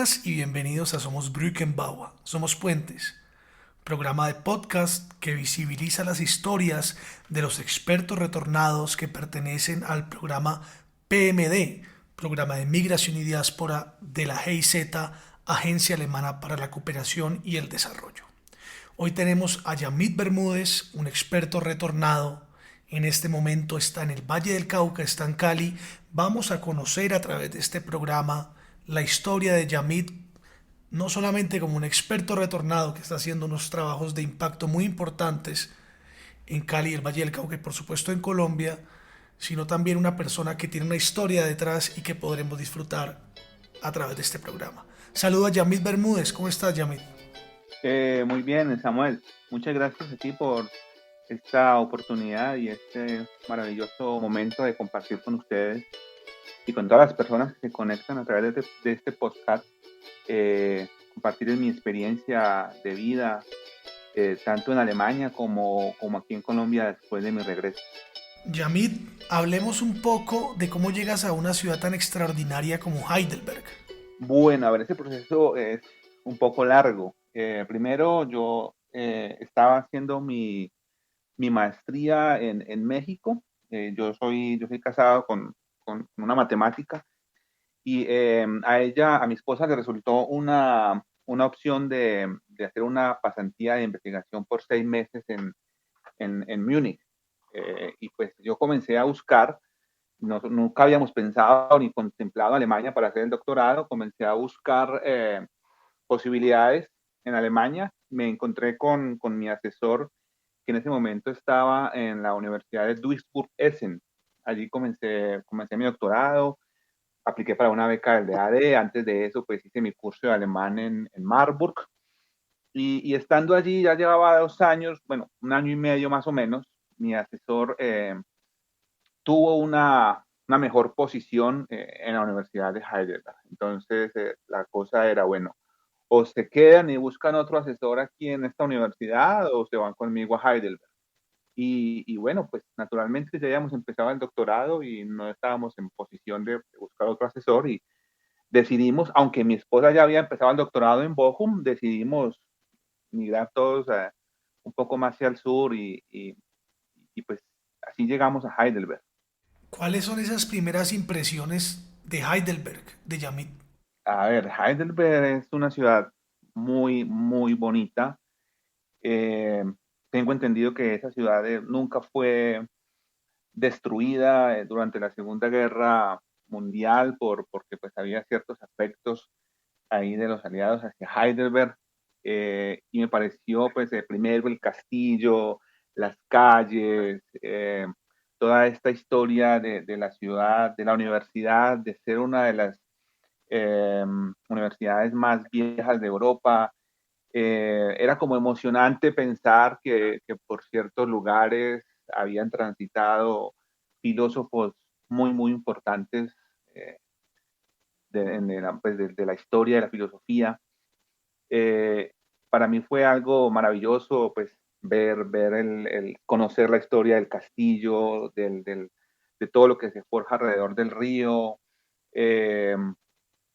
Bienvenidas y bienvenidos a Somos Brückenbauer, Somos Puentes, programa de podcast que visibiliza las historias de los expertos retornados que pertenecen al programa PMD, Programa de Migración y Diáspora de la GIZ, Agencia Alemana para la Cooperación y el Desarrollo. Hoy tenemos a Yamit Bermúdez, un experto retornado. En este momento está en el Valle del Cauca, está en Cali. Vamos a conocer a través de este programa la historia de Yamit, no solamente como un experto retornado que está haciendo unos trabajos de impacto muy importantes en Cali, el Valle del Cauca y por supuesto en Colombia, sino también una persona que tiene una historia detrás y que podremos disfrutar a través de este programa. Saludo a Yamit Bermúdez. ¿Cómo estás, Yamit? Muy bien, Samuel. Muchas gracias a ti por esta oportunidad y este maravilloso momento de compartir con ustedes y con todas las personas que se conectan a través de este podcast, compartir mi experiencia de vida, tanto en Alemania como aquí en Colombia después de mi regreso. Yamit, hablemos un poco de cómo llegas a una ciudad tan extraordinaria como Heidelberg. Bueno, a ver, ese proceso es un poco largo. Primero, yo estaba haciendo mi maestría en México. Yo soy casado con una matemática y a mi esposa le resultó una opción de hacer una pasantía de investigación por 6 meses en Múnich. Y pues yo comencé a buscar, nunca habíamos pensado ni contemplado Alemania para hacer el doctorado, comencé a buscar posibilidades en Alemania. Me encontré con mi asesor que en ese momento estaba en la Universidad de Duisburg-Essen. Allí comencé mi doctorado, apliqué para una beca del DAD. Antes de eso, pues hice mi curso de alemán en Marburg. Y estando allí, ya llevaba 2 años, bueno, un año y medio más o menos, mi asesor tuvo una mejor posición en la Universidad de Heidelberg. Entonces, la cosa era, bueno, o se quedan y buscan otro asesor aquí en esta universidad o se van conmigo a Heidelberg. Y bueno, pues naturalmente ya habíamos empezado el doctorado y no estábamos en posición de buscar otro asesor y decidimos, aunque mi esposa ya había empezado el doctorado en Bochum, decidimos migrar todos un poco más hacia el sur y pues así llegamos a Heidelberg. ¿Cuáles son esas primeras impresiones de Heidelberg, de Yamit? A ver, Heidelberg es una ciudad muy, muy bonita. Eh, Tengo entendido que esa ciudad nunca fue destruida durante la Segunda Guerra Mundial porque pues había ciertos aspectos ahí de los aliados hacia Heidelberg. Y me pareció pues primero el castillo, las calles, toda esta historia de la ciudad, de la universidad, de ser una de las universidades más viejas de Europa. Era como emocionante pensar que por ciertos lugares habían transitado filósofos muy, muy importantes eh, de la historia de la filosofía. Eh, para mí fue algo maravilloso, pues, conocer la historia del castillo, de todo lo que se forja alrededor del río. Eh,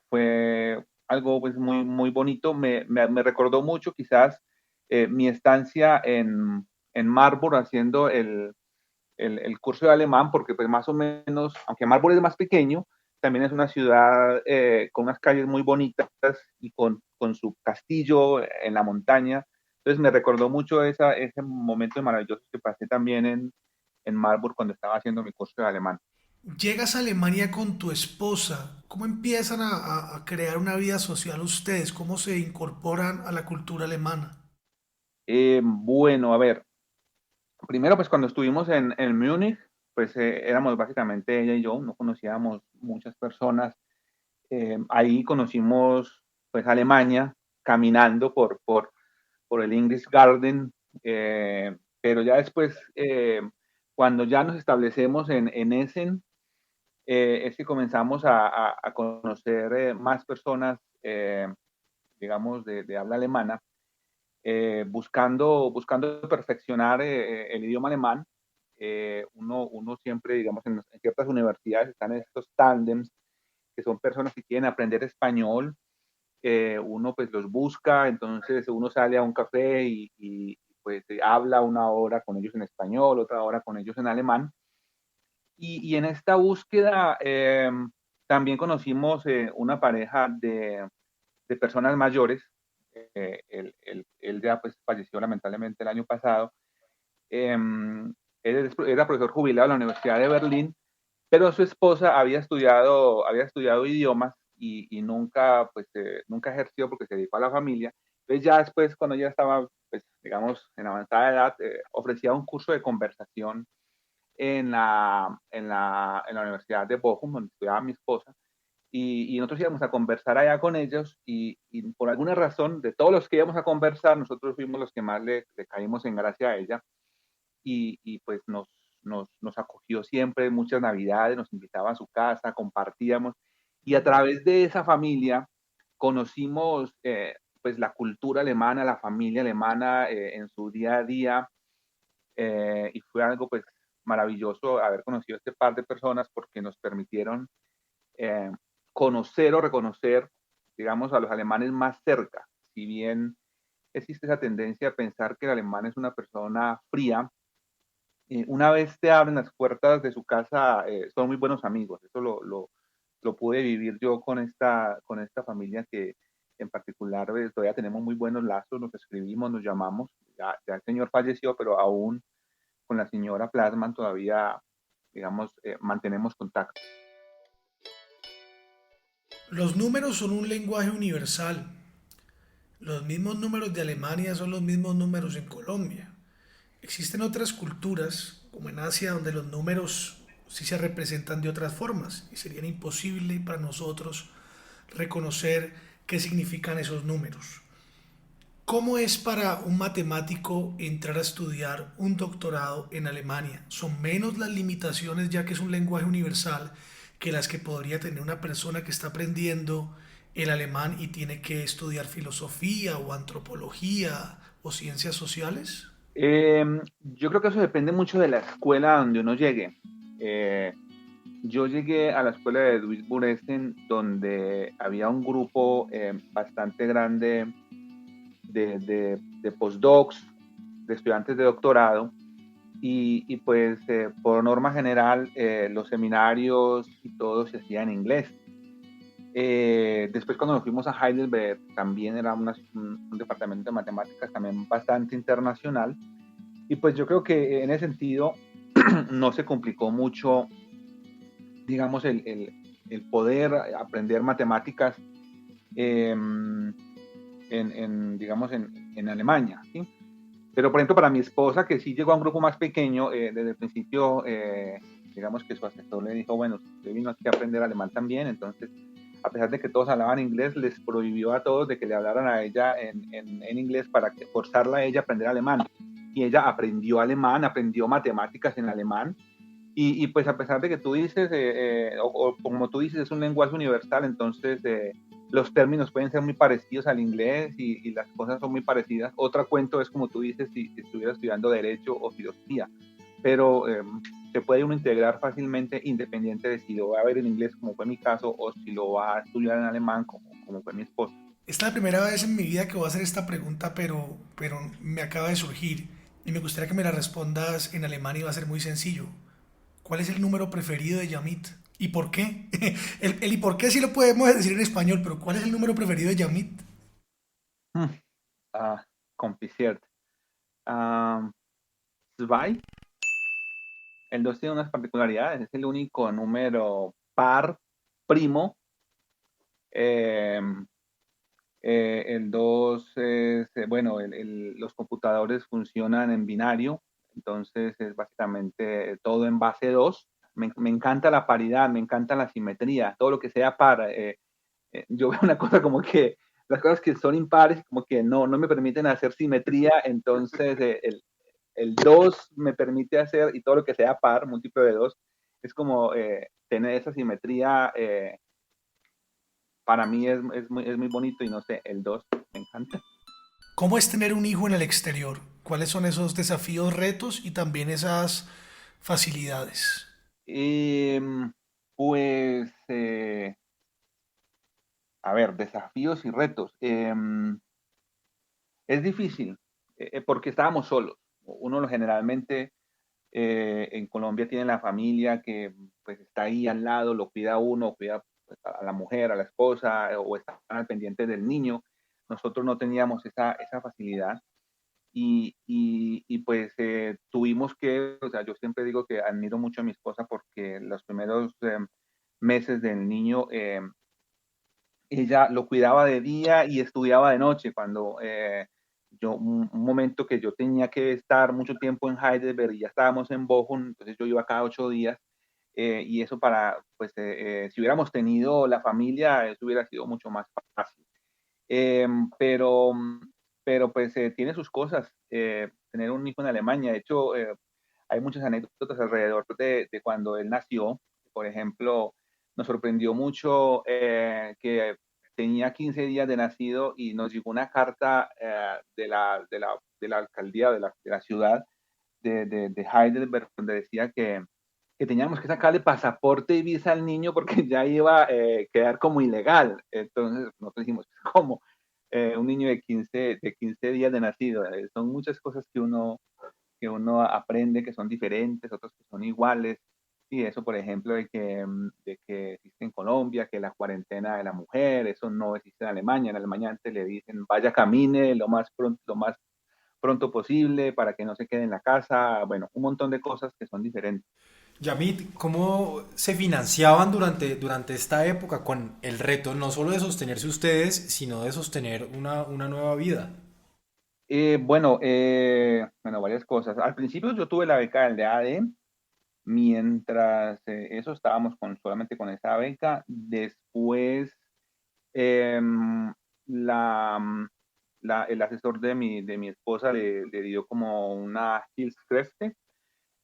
Fue algo pues muy, muy bonito. Me recordó mucho quizás mi estancia en Marburg haciendo el curso de alemán, porque pues más o menos, aunque Marburg es más pequeño, también es una ciudad con unas calles muy bonitas y con su castillo en la montaña. Entonces me recordó mucho ese momento maravilloso que pasé también en Marburg cuando estaba haciendo mi curso de alemán. Llegas a Alemania con tu esposa. ¿Cómo empiezan a crear una vida social ustedes? ¿Cómo se incorporan a la cultura alemana? Bueno, a ver, primero, pues cuando estuvimos en Múnich, pues éramos básicamente ella y yo, no conocíamos muchas personas. Ahí conocimos pues Alemania caminando por el English Garden, pero ya después, cuando ya nos establecemos en Essen, es que comenzamos a conocer más personas, digamos, de habla alemana, buscando perfeccionar el idioma alemán. Uno siempre, digamos, en ciertas universidades están estos tándems, que son personas que quieren aprender español uno pues los busca, entonces uno sale a un café y pues habla una hora con ellos en español, otra hora con ellos en alemán. Y en esta búsqueda también conocimos una pareja de personas mayores. Él ya pues falleció lamentablemente el año pasado. Él era profesor jubilado en la Universidad de Berlín, pero su esposa había estudiado idiomas y nunca, pues, nunca ejerció porque se dedicó a la familia. Entonces ya después, cuando ella estaba, pues, digamos, en avanzada edad, ofrecía un curso de conversación en la Universidad de Bochum, donde estudiaba mi esposa, y nosotros íbamos a conversar allá con ellos y por alguna razón, de todos los que íbamos a conversar, nosotros fuimos los que más le caímos en gracia a ella y pues nos acogió siempre, muchas navidades, nos invitaba a su casa, compartíamos y a través de esa familia conocimos pues la cultura alemana, la familia alemana en su día a día y fue algo pues maravilloso haber conocido a este par de personas porque nos permitieron eh, conocer o reconocer, digamos, a los alemanes más cerca. Si bien existe esa tendencia a pensar que el alemán es una persona fría, una vez te abren las puertas de su casa, son muy buenos amigos. Eso lo pude vivir yo con esta familia que en particular todavía tenemos muy buenos lazos, nos escribimos, nos llamamos. Ya el señor falleció, pero aún con la señora Plasman todavía, digamos, mantenemos contacto. Los números son un lenguaje universal. Los mismos números de Alemania son los mismos números en Colombia. Existen otras culturas, como en Asia, donde los números sí se representan de otras formas y sería imposible para nosotros reconocer qué significan esos números. ¿Cómo es para un matemático entrar a estudiar un doctorado en Alemania? ¿Son menos las limitaciones ya que es un lenguaje universal que las que podría tener una persona que está aprendiendo el alemán y tiene que estudiar filosofía o antropología o ciencias sociales? Yo creo que eso depende mucho de la escuela donde uno llegue. Eh, yo llegué a la escuela de Duisburg-Essen, donde había un grupo bastante grande de postdocs, de estudiantes de doctorado, y pues por norma general los seminarios y todo se hacía en inglés. Después cuando nos fuimos a Heidelberg también era un departamento de matemáticas también bastante internacional y pues yo creo que en ese sentido no se complicó mucho, digamos, el poder aprender matemáticas eh, digamos, en Alemania, ¿sí? Pero, por ejemplo, para mi esposa, que sí llegó a un grupo más pequeño, desde el principio, digamos que su asesor le dijo, bueno, usted vino aquí a aprender alemán también, entonces, a pesar de que todos hablaban inglés, les prohibió a todos de que le hablaran a ella en inglés para que forzarla a ella a aprender alemán. Y ella aprendió alemán, aprendió matemáticas en alemán, y pues a pesar de que tú dices, o como tú dices, es un lenguaje universal, entonces los términos pueden ser muy parecidos al inglés y las cosas son muy parecidas. Otro cuento es como tú dices, si estuviera estudiando derecho o filosofía, pero se puede uno integrar fácilmente independiente de si lo va a ver en inglés, como fue mi caso, o si lo va a estudiar en alemán, como fue mi esposa. Esta es la primera vez en mi vida que voy a hacer esta pregunta, pero me acaba de surgir y me gustaría que me la respondas en alemán y va a ser muy sencillo. ¿Cuál es el número preferido de Yamit? ¿Y por qué? El y por qué sí lo podemos decir en español, pero ¿cuál es el número preferido de Yamit? Hmm, Compliziert. Ah, Zwei. El 2 tiene unas particularidades, es el único número par primo. Eh, el 2 es, bueno, los computadores funcionan en binario, entonces es básicamente todo en base 2. Me encanta la paridad, me encanta la simetría, todo lo que sea par. Yo veo una cosa como que las cosas que son impares como que no me permiten hacer simetría, entonces el 2 me permite hacer, y todo lo que sea par, múltiplo de 2 es como tener esa simetría, para mí es muy bonito y no sé, el 2 me encanta. ¿Cómo es tener un hijo en el exterior? ¿Cuáles son esos desafíos, retos y también esas facilidades? Pues a ver, desafíos y retos. Es difícil, porque estábamos solos. Uno generalmente en Colombia tiene la familia que pues está ahí al lado, lo cuida a uno, cuida pues, a la mujer, a la esposa, o están al pendiente del niño. Nosotros no teníamos esa facilidad y pues tuvimos que, o sea, yo siempre digo que admiro mucho a mi esposa porque los primeros meses del niño, ella lo cuidaba de día y estudiaba de noche. Cuando un momento que yo tenía que estar mucho tiempo en Heidelberg y ya estábamos en Bochum, entonces yo iba cada 8 días. Y eso pues, si hubiéramos tenido la familia, eso hubiera sido mucho más fácil. Eh, pero, pero pues tiene sus cosas, tener un hijo en Alemania. De hecho, hay muchas anécdotas alrededor de cuando él nació. Por ejemplo, nos sorprendió mucho que tenía 15 días de nacido y nos llegó una carta de la alcaldía de la ciudad de Heidelberg, donde decía que teníamos que sacarle pasaporte y visa al niño porque ya iba a quedar como ilegal. Entonces nosotros dijimos, ¿cómo? Un niño de 15 días de nacido. Son muchas cosas que uno aprende que son diferentes, otras que son iguales. Y eso, por ejemplo, de que existe en Colombia, que la cuarentena de la mujer, eso no existe en Alemania. En Alemania antes le dicen, vaya, camine lo más pronto posible para que no se quede en la casa. Bueno, un montón de cosas que son diferentes. Yamit, ¿cómo se financiaban durante esta época con el reto no solo de sostenerse ustedes, sino de sostener una nueva vida? Bueno, varias cosas. Al principio yo tuve la beca del DAD, mientras eso estábamos solamente con esa beca. Después, em, la, el asesor de mi esposa le dio como una Hilfskräfte,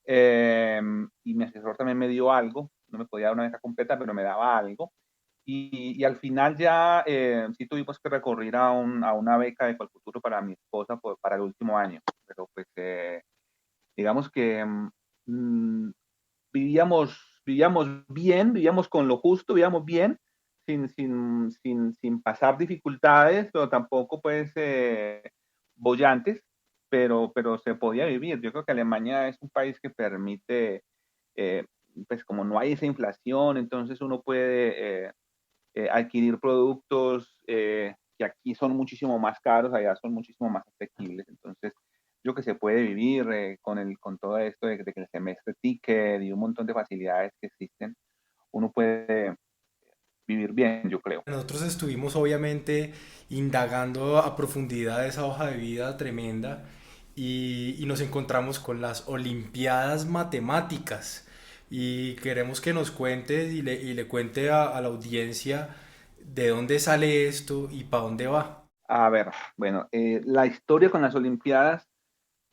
y mi asesor también me dio algo. No me podía dar una beca completa, pero me daba algo. Y al final ya sí tuvimos que recurrir a una beca de Colfuturo para mi esposa para el último año. Pero pues digamos que mm, vivíamos bien, vivíamos con lo justo, vivíamos bien, sin pasar dificultades, pero tampoco pues bollantes, pero se podía vivir. Yo creo que Alemania es un país que permite, eh, pues como no hay esa inflación, entonces uno puede adquirir productos que aquí son muchísimo más caros, allá son muchísimo más asequibles. Entonces, yo que se puede vivir con todo esto de que el semestre ticket y un montón de facilidades que existen, uno puede vivir bien, yo creo. Nosotros estuvimos obviamente indagando a profundidad esa hoja de vida tremenda y nos encontramos con las Olimpiadas Matemáticas y queremos que nos cuente y le cuente a la audiencia de dónde sale esto y para dónde va. A ver, bueno, la historia con las Olimpiadas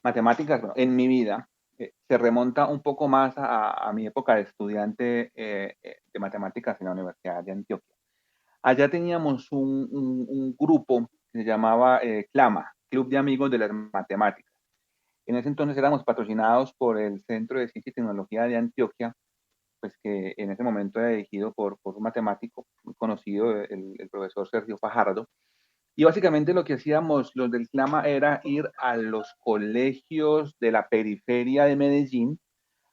Matemáticas, bueno, en mi vida, se remonta un poco más a mi época de estudiante de matemáticas en la Universidad de Antioquia. Allá teníamos un grupo que se llamaba CLAMA, Club de Amigos de las Matemáticas. En ese entonces éramos patrocinados por el Centro de Ciencia y Tecnología de Antioquia, pues que en ese momento era dirigido por un matemático muy conocido, el profesor Sergio Fajardo. Y básicamente lo que hacíamos los del CLAMA era ir a los colegios de la periferia de Medellín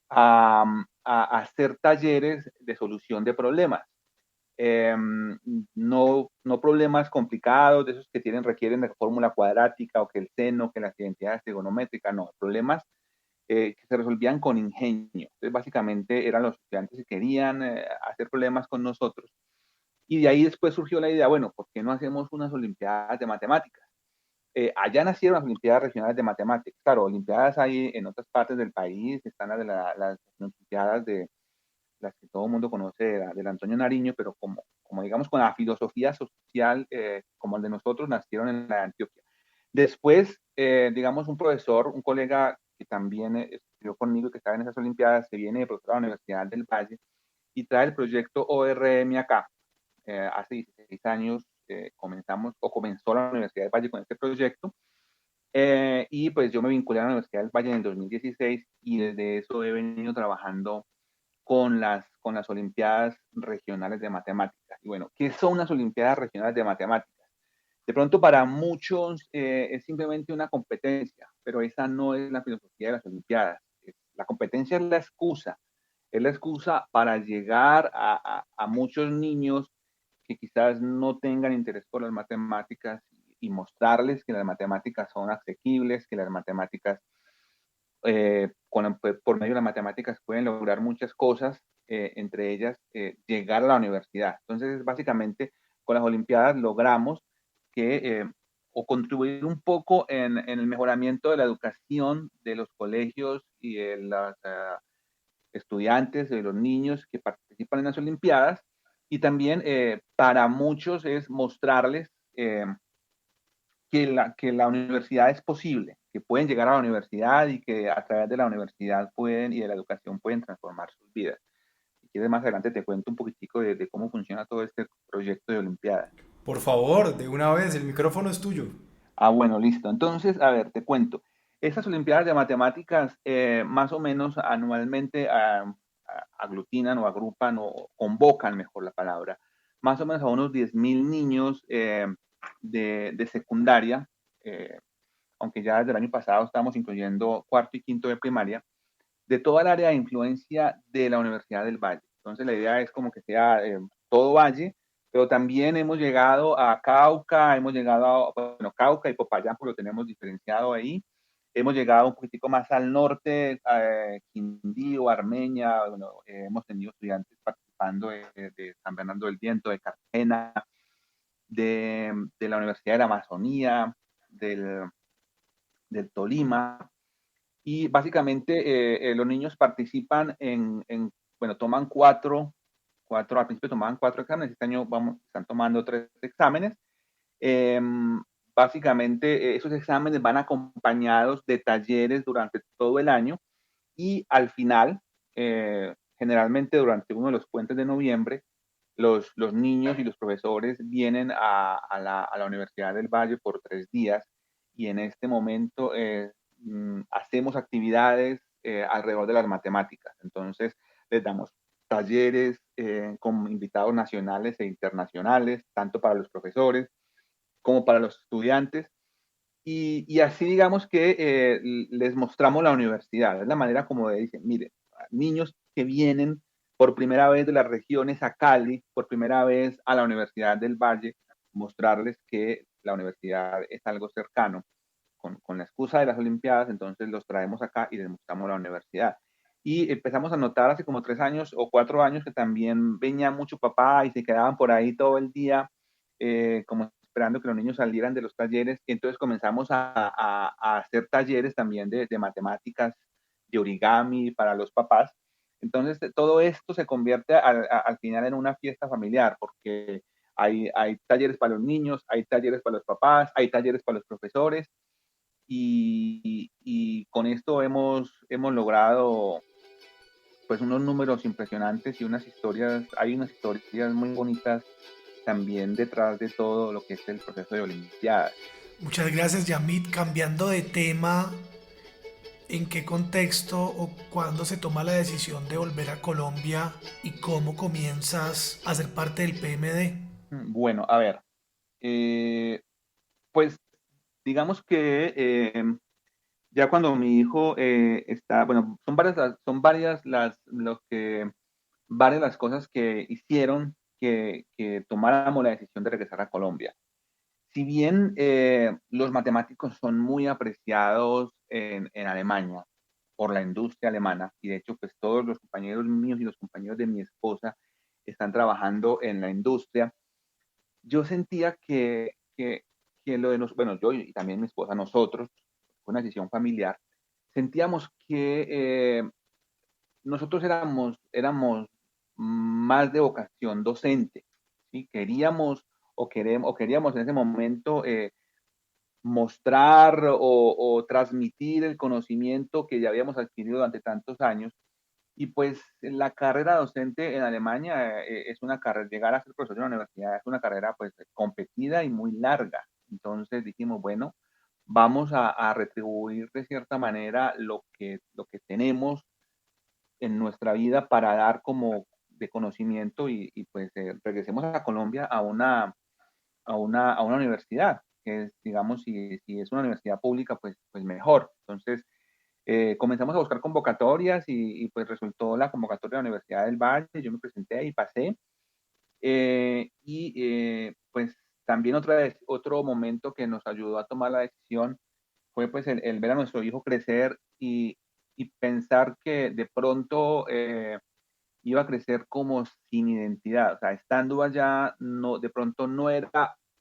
a hacer talleres de solución de problemas. eh, no problemas complicados, de esos que requieren de fórmula cuadrática o que el seno, que las identidades trigonométricas, no, problemas que se resolvían con ingenio. Entonces, básicamente eran los estudiantes que querían hacer problemas con nosotros. Y de ahí después surgió la idea, bueno, ¿por qué no hacemos unas Olimpiadas de Matemáticas? Allá nacieron las Olimpiadas Regionales de Matemáticas. Claro, Olimpiadas hay en otras partes del país, están las Olimpiadas de las que todo el mundo conoce del Antonio Nariño, pero como digamos con la filosofía social como el de nosotros, nacieron en la de Antioquia. Después, digamos, un profesor, un colega que también estudió conmigo, que estaba en esas Olimpiadas, se viene de profesor a la Universidad del Valle y trae el proyecto ORM acá. Hace 16 años comenzó la Universidad del Valle con este proyecto. Y pues yo me vinculé a la Universidad del Valle en el 2016 y desde eso he venido trabajando con las Olimpiadas Regionales de Matemáticas. Y bueno, ¿qué son las Olimpiadas Regionales de Matemáticas? De pronto para muchos es simplemente una competencia, pero esa no es la filosofía de las Olimpiadas. La competencia es la excusa para llegar a muchos niños que quizás no tengan interés por las matemáticas y mostrarles que las matemáticas son asequibles, que las matemáticas, por medio de las matemáticas pueden lograr muchas cosas, entre ellas llegar a la universidad. Entonces, básicamente, con las Olimpiadas logramos que, o contribuir un poco en el mejoramiento de la educación de los colegios y de los estudiantes, de los niños que participan en las Olimpiadas. Y también para muchos es mostrarles que la universidad es posible, que pueden llegar a la universidad y que a través de la universidad pueden y de la educación pueden transformar sus vidas. Si quieres, más adelante te cuento un poquitico de cómo funciona todo este proyecto de Olimpiadas. Por favor, de una vez, el micrófono es tuyo. Ah, bueno, listo. Entonces, a ver, te cuento. Estas Olimpiadas de Matemáticas más o menos anualmente aglutinan o agrupan o convocan, mejor la palabra, más o menos a unos 10.000 niños de secundaria, eh, aunque ya desde el año pasado estamos incluyendo cuarto y quinto de primaria, de toda el área de influencia de la Universidad del Valle. Entonces la idea es como que sea todo Valle, pero también hemos llegado a Cauca, hemos llegado a, bueno, Cauca y Popayán, pues lo tenemos diferenciado ahí. Hemos llegado un poquitico más al norte, Quindío, Armenia, bueno, hemos tenido estudiantes participando de San Bernardo del Viento, de Cartagena, de la Universidad de la Amazonía, del Tolima, y básicamente los niños participan bueno, toman al principio tomaban 4 exámenes, este año están tomando 3 exámenes. Eh, Básicamente esos exámenes van acompañados de talleres durante todo el año y al final, generalmente durante uno de los puentes de noviembre, los niños y los profesores vienen a la Universidad del Valle por 3 días y en este momento hacemos actividades alrededor de las matemáticas. Entonces, les damos talleres con invitados nacionales e internacionales, tanto para los profesores como para los estudiantes. Y así digamos que les mostramos la universidad. Es la manera como dicen, miren, niños que vienen por primera vez de las regiones a Cali, por primera vez a la Universidad del Valle, mostrarles que la universidad es algo cercano. Con la excusa de las Olimpiadas, entonces los traemos acá y les mostramos la universidad. Y empezamos a notar hace como 3 años o 4 años que también venía mucho papá y se quedaban por ahí todo el día, como esperando que los niños salieran de los talleres. Y entonces comenzamos a hacer talleres también de matemáticas, de origami para los papás. Entonces todo esto se convierte al final en una fiesta familiar, porque hay talleres para los niños, hay talleres para los papás, hay talleres para los profesores, y con esto hemos logrado pues unos números impresionantes y hay unas historias muy bonitas también detrás de todo lo que es el proceso de Olimpiadas. Muchas gracias, Yamit. Cambiando de tema, ¿en qué contexto o cuándo se toma la decisión de volver a Colombia y cómo comienzas a ser parte del PMD? Bueno, a ver, eh, pues digamos que ya cuando mi hijo está, bueno, varias las cosas que hicieron que tomáramos la decisión de regresar a Colombia. Si bien los matemáticos son muy apreciados en Alemania por la industria alemana, y de hecho pues todos los compañeros míos y los compañeros de mi esposa están trabajando en la industria, yo sentía que lo de bueno, yo y también mi esposa, nosotros, fue una decisión familiar, sentíamos que nosotros éramos más de vocación docente, ¿sí? Queríamos en ese momento mostrar o transmitir el conocimiento que ya habíamos adquirido durante tantos años. Y pues la carrera docente en Alemania es una carrera, llegar a ser profesor de una universidad es una carrera pues competida y muy larga. Entonces dijimos, bueno, vamos a retribuir de cierta manera lo que tenemos en nuestra vida para dar como de conocimiento y pues regresemos a Colombia a una universidad, que es, digamos, si es una universidad pública, pues mejor. Entonces, comenzamos a buscar convocatorias pues resultó la convocatoria de la Universidad del Valle, yo me presenté y pasé. Pues también otro momento que nos ayudó a tomar la decisión fue pues el ver a nuestro hijo crecer y pensar que de pronto iba a crecer como sin identidad. O sea, estando allá, no, de pronto no era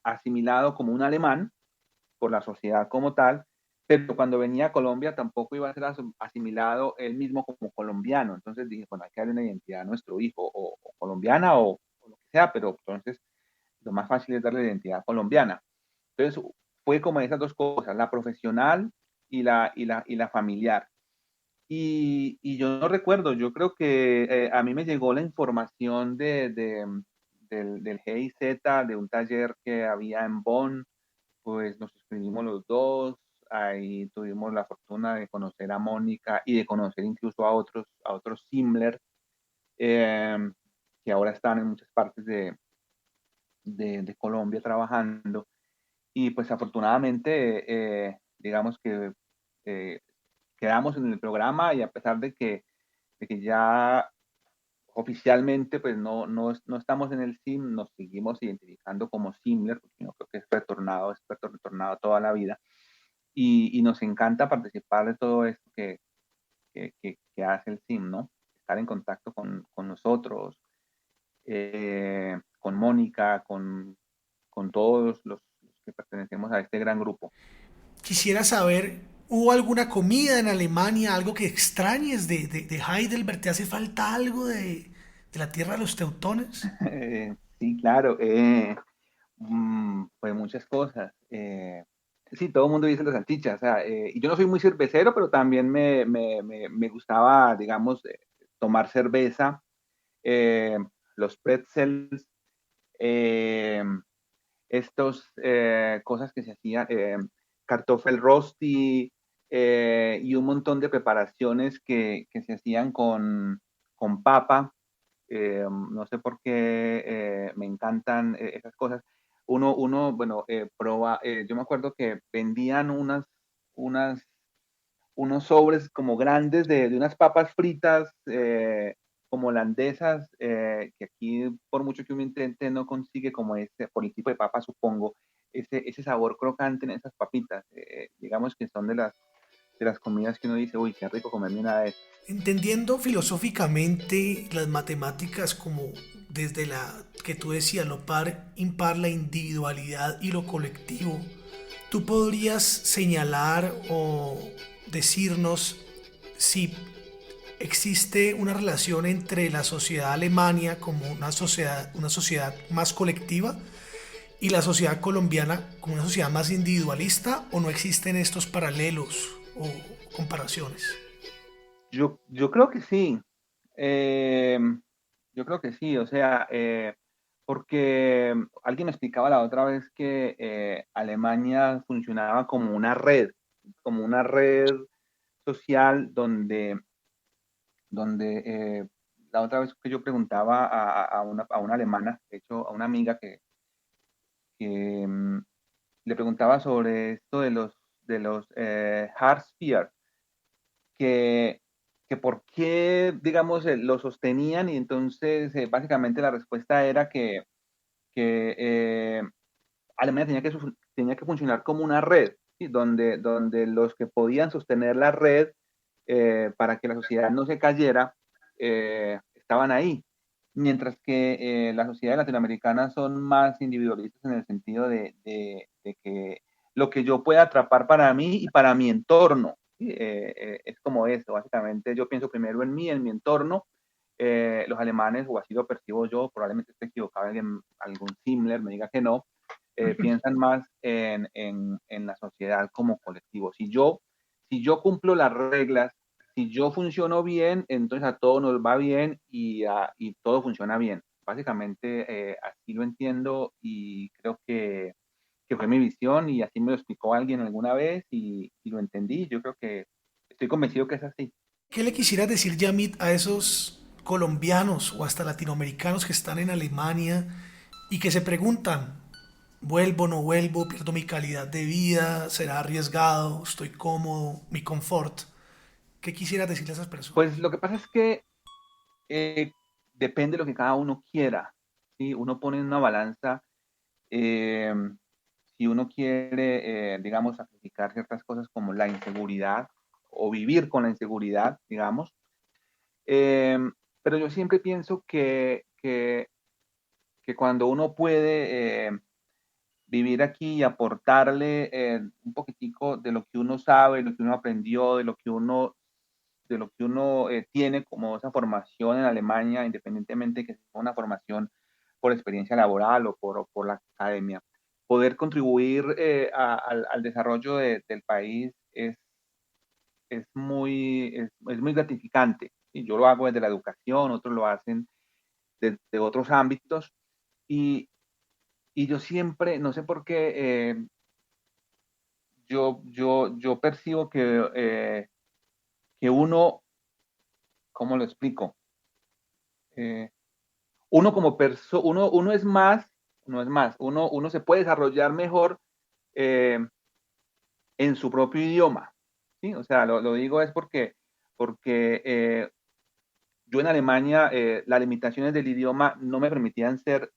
asimilado como un alemán por la sociedad como tal, pero cuando venía a Colombia tampoco iba a ser asimilado él mismo como colombiano. Entonces dije, bueno, hay que darle una identidad a nuestro hijo, o colombiana o lo que sea, pero entonces lo más fácil es darle la identidad colombiana. Entonces fue como esas dos cosas, la profesional y la familiar. Y yo no recuerdo, yo creo que a mí me llegó la información del GIZ, de un taller que había en Bonn, pues nos inscribimos los dos, ahí tuvimos la fortuna de conocer a Mónica y de conocer incluso a otros Simler, eh, que ahora están en muchas partes de Colombia trabajando. Y pues afortunadamente, digamos que eh, quedamos en el programa y a pesar de que ya oficialmente pues no estamos en el SIM, nos seguimos identificando como Simler, porque yo creo que es experto retornado toda la vida. Y nos encanta participar de todo esto que hace el SIM, ¿no? Estar en contacto con nosotros, con Mónica, con todos los que pertenecemos a este gran grupo. Quisiera saber, ¿hubo alguna comida en Alemania, algo que extrañes de Heidelberg? ¿Te hace falta algo de la tierra de los teutones? Sí, claro, pues muchas cosas. Sí, todo el mundo dice las salchichas, o sea, y yo no soy muy cervecero, pero también me gustaba, digamos, tomar cerveza, eh, los pretzels, eh, estos cosas que se hacían, kartoffelrosti, y un montón de preparaciones que se hacían con papa. No sé por qué me encantan esas cosas. Bueno, yo me acuerdo que vendían unas, unos sobres como grandes de unas papas fritas como holandesas, que aquí por mucho que uno intente no consigue como por el tipo de papa supongo, ese sabor crocante en esas papitas. Digamos que son de las comidas que uno dice, uy, qué rico comerme una de esas. Entendiendo filosóficamente las matemáticas como desde la que tú decías, lo par, impar, la individualidad y lo colectivo, ¿tú podrías señalar o decirnos si existe una relación entre la sociedad alemana como una sociedad más colectiva y la sociedad colombiana como una sociedad más individualista, o no existen estos paralelos o comparaciones? Yo creo que sí. Eh, yo creo que sí, o sea, porque alguien me explicaba la otra vez que Alemania funcionaba como una red social donde la otra vez que yo preguntaba a una alemana, de hecho a una amiga que le preguntaba sobre esto de los Hartz IV, que, que por qué, digamos, lo sostenían y entonces básicamente la respuesta era que Alemania tenía que funcionar como una red, ¿sí? Donde los que podían sostener la red para que la sociedad no se cayera estaban ahí, mientras que las sociedades latinoamericanas son más individualistas en el sentido de que lo que yo pueda atrapar para mí y para mi entorno, ¿sí? Es como esto, básicamente yo pienso primero en mi entorno. Los alemanes, o así lo percibo yo, probablemente esté equivocado, algún Himmler me diga que no, piensan más en la sociedad como colectivo. Si yo cumplo las reglas, si yo funciono bien, entonces a todos nos va bien y todo funciona bien. Básicamente así lo entiendo y creo que fue mi visión y así me lo explicó alguien alguna vez y lo entendí. Yo creo que estoy convencido que es así. ¿Qué le quisieras decir, Yamit, a esos colombianos o hasta latinoamericanos que están en Alemania y que se preguntan, vuelvo, no vuelvo, pierdo mi calidad de vida, será arriesgado, estoy cómodo, mi confort? ¿Qué quisieras decirle a esas Pues personas? lo que pasa es que eh, depende de lo que cada uno quiera, ¿sí? Uno pone en una balanza, eh, si uno quiere, digamos, sacrificar ciertas cosas como la inseguridad o vivir con la inseguridad, digamos. Eh, pero yo siempre pienso que cuando uno puede vivir aquí y aportarle un poquitico de lo que uno sabe, de lo que uno aprendió, de lo que uno tiene como esa formación en Alemania, independientemente que sea una formación por experiencia laboral o por la academia, poder contribuir al desarrollo del país es muy gratificante. Y yo lo hago desde la educación, otros lo hacen desde otros ámbitos. Y, y yo siempre, no sé por qué, yo percibo que uno, ¿cómo lo explico? Eh, uno como persona, uno es más, no es más, uno se puede desarrollar mejor eh, en su propio idioma, ¿sí? O sea, lo digo es porque yo en Alemania las limitaciones del idioma no me permitían ser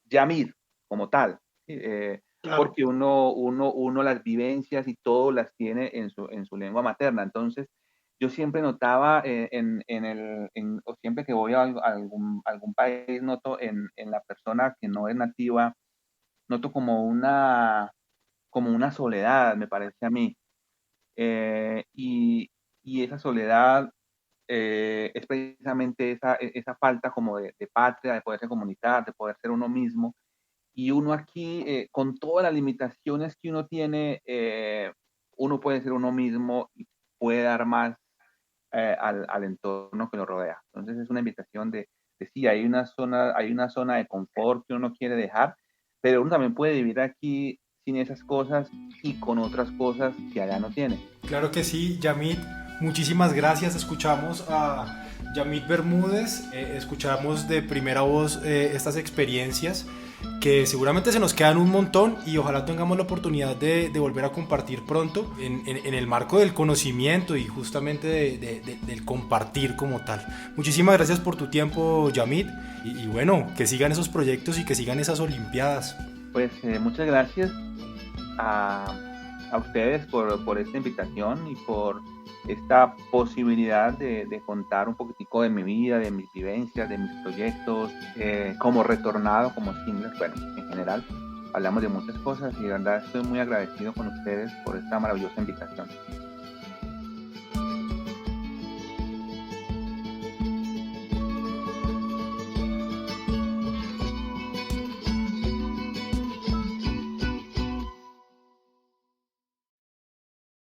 Yamid como tal, ¿sí? Claro. Porque uno las vivencias y todo las tiene en su lengua materna. Entonces, yo siempre notaba o siempre que voy a algún país, noto en la persona que no es nativa, noto como una soledad, me parece a mí. Y esa soledad es precisamente esa falta como de patria, de poderse comunicar, de poder ser uno mismo. Y uno aquí, con todas las limitaciones que uno tiene, uno puede ser uno mismo y puede dar más al entorno que lo rodea. Entonces es una invitación de sí, hay una zona de confort que uno no quiere dejar, pero uno también puede vivir aquí sin esas cosas y con otras cosas que allá no tiene. Claro que sí, Yamit, muchísimas gracias. Escuchamos a Yamit Bermúdez, escuchamos de primera voz estas experiencias que seguramente se nos quedan un montón y ojalá tengamos la oportunidad de volver a compartir pronto en el marco del conocimiento y justamente del compartir como tal. Muchísimas gracias por tu tiempo, Yamit, y bueno, que sigan esos proyectos y que sigan esas Olimpiadas. Pues muchas gracias a, a ustedes por esta invitación y por esta posibilidad de contar un poquitico de mi vida, de mis vivencias, de mis proyectos, como retornado, como Schindler. Bueno, en general hablamos de muchas cosas y de verdad estoy muy agradecido con ustedes por esta maravillosa invitación.